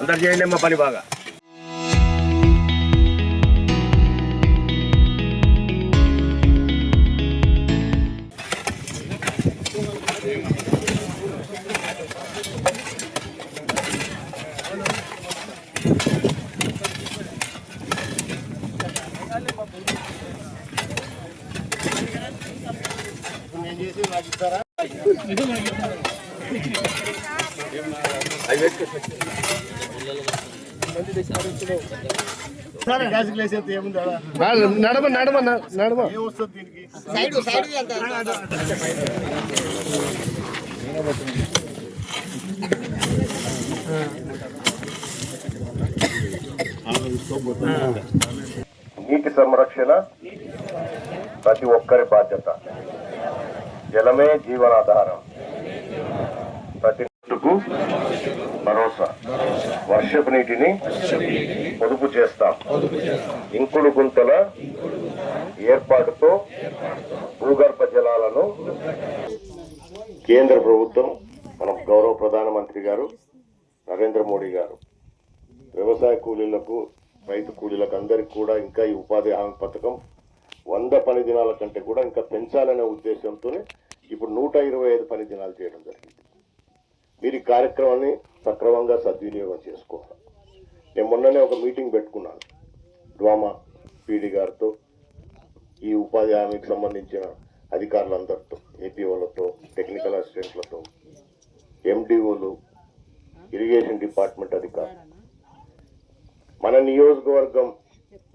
అందరు చేయండి మా పని బాగా. నడమ నడమ నడమ నీటి సంరక్షణ ప్రతి ఒక్కరి బాధ్యత. జలమే జీవనాధారం. ప్రతి ఇంటికి భరోసా. వర్షపు నీటిని పొదుపు చేస్తాం. ఇంకుడు గుంతల ఏర్పాటుతో భూగర్భ జలాలను కేంద్ర ప్రభుత్వం, మన గౌరవ ప్రధానమంత్రి గారు నరేంద్ర మోడీ గారు వ్యవసాయ కూలీలకు, రైతు కూలీలకు అందరికి కూడా ఇంకా ఈ ఉపాధి హామీ పథకం 100 పని దినాల కంటే కూడా ఇంకా పెంచాలనే ఉద్దేశంతో ఇప్పుడు 125 పని దినాలు చేయడం జరిగింది. మీరు ఈ కార్యక్రమాన్ని సక్రమంగా సద్వినియోగం చేసుకోవాలి. నేను మొన్ననే ఒక మీటింగ్ పెట్టుకున్నాను డ్వామా పీడీ గారితో, ఈ ఉపాధి హామీకి సంబంధించిన అధికారులందరితో, ఏపీఓలతో, టెక్నికల్ అసిస్టెంట్లతో, ఎండిఓలు, ఇరిగేషన్ డిపార్ట్మెంట్ అధికారులు. మన నియోజకవర్గం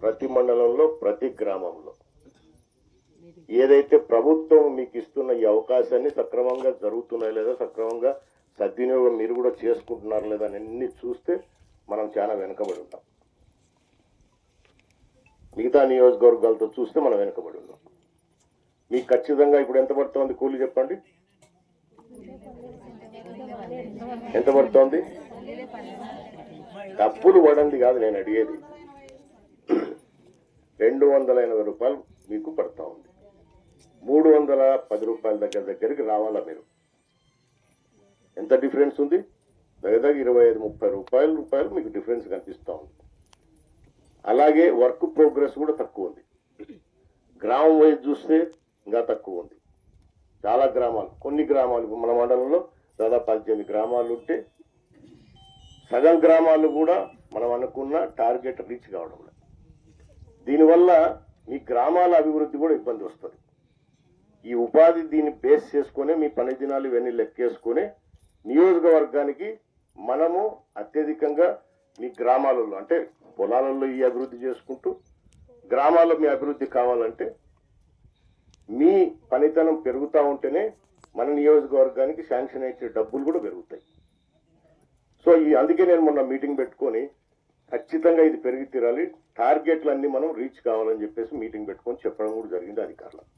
ప్రతి మండలంలో, ప్రతి గ్రామంలో ఏదైతే ప్రభుత్వం మీకు ఇస్తున్న ఈ అవకాశాన్ని సక్రమంగా జరుగుతున్నాయి లేదా, సక్రమంగా సద్వినియోగం మీరు కూడా చేసుకుంటున్నారు లేదా అని అన్ని చూస్తే మనం చాలా వెనుకబడి ఉంటాం. మిగతా నియోజకవర్గాలతో చూస్తే మనం వెనుకబడి ఉన్నాం. మీకు ఖచ్చితంగా ఇప్పుడు ఎంత పడుతోంది కూలీ చెప్పండి, ఎంత పడుతోంది? డబ్బులు పడండి కాదు నేను అడిగేది, 280 రూపాయలు మీకు పడతా ఉంది. 310 రూపాయల దగ్గరికి రావాలా మీరు. ఎంత డిఫరెన్స్ ఉంది? దగ్గర 25-30 రూపాయలు మీకు డిఫరెన్స్ కనిపిస్తూ ఉంది. అలాగే వర్క్ ప్రోగ్రెస్ కూడా తక్కువ ఉంది. గ్రామం వైజ్ చూస్తే ఇంకా తక్కువ ఉంది. చాలా గ్రామాలు, కొన్ని గ్రామాలు మన మండలంలో దాదాపు 18 గ్రామాలు ఉంటే సగం గ్రామాలు కూడా మనం అనుకున్న టార్గెట్ రీచ్ కావడం లేదు. దీనివల్ల మీ గ్రామాల అభివృద్ధి కూడా ఇబ్బంది వస్తుంది. ఈ ఉపాధి దీన్ని బేస్ చేసుకునే మీ పని దినాలు ఇవన్నీ లెక్కేసుకునే నియోజకవర్గానికి మనము అత్యధికంగా మీ గ్రామాలలో, అంటే పొలాలలో ఈ అభివృద్ధి చేసుకుంటూ గ్రామాల్లో మీ అభివృద్ధి కావాలంటే మీ పనితనం పెరుగుతూ ఉంటేనే మన నియోజకవర్గానికి శాంక్షన్ అయ్యే డబ్బులు కూడా పెరుగుతాయి. సో అందుకే నేను మొన్న మీటింగ్ పెట్టుకొని ఖచ్చితంగా ఇది పెరిగి తీరాలి, టార్గెట్లన్నీ మనం రీచ్ కావాలని చెప్పేసి మీటింగ్ పెట్టుకొని చెప్పడం కూడా జరిగింది అధికారులకు.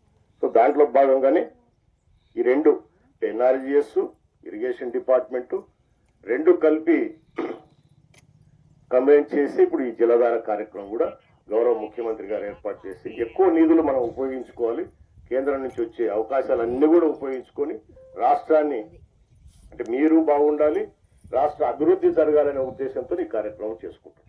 సో దాంట్లో భాగంగానే ఈ రెండు ఎన్ఆర్జీఎస్, ఇరిగేషన్ డిపార్ట్మెంటు రెండు కలిపి కంబైన్ చేసి ఇప్పుడు ఈ జలధార కార్యక్రమం కూడా గౌరవ ముఖ్యమంత్రి గారు ఏర్పాటు చేసి ఎక్కువ నిధులు మనం ఉపయోగించుకోవాలి, కేంద్రం నుంచి వచ్చే అవకాశాలన్నీ కూడా ఉపయోగించుకొని రాష్ట్రాన్ని, అంటే మీరు బాగుండాలి, రాష్ట్ర అభివృద్ధి జరగాలనే ఉద్దేశంతో ఈ కార్యక్రమం చేసుకుంటాం.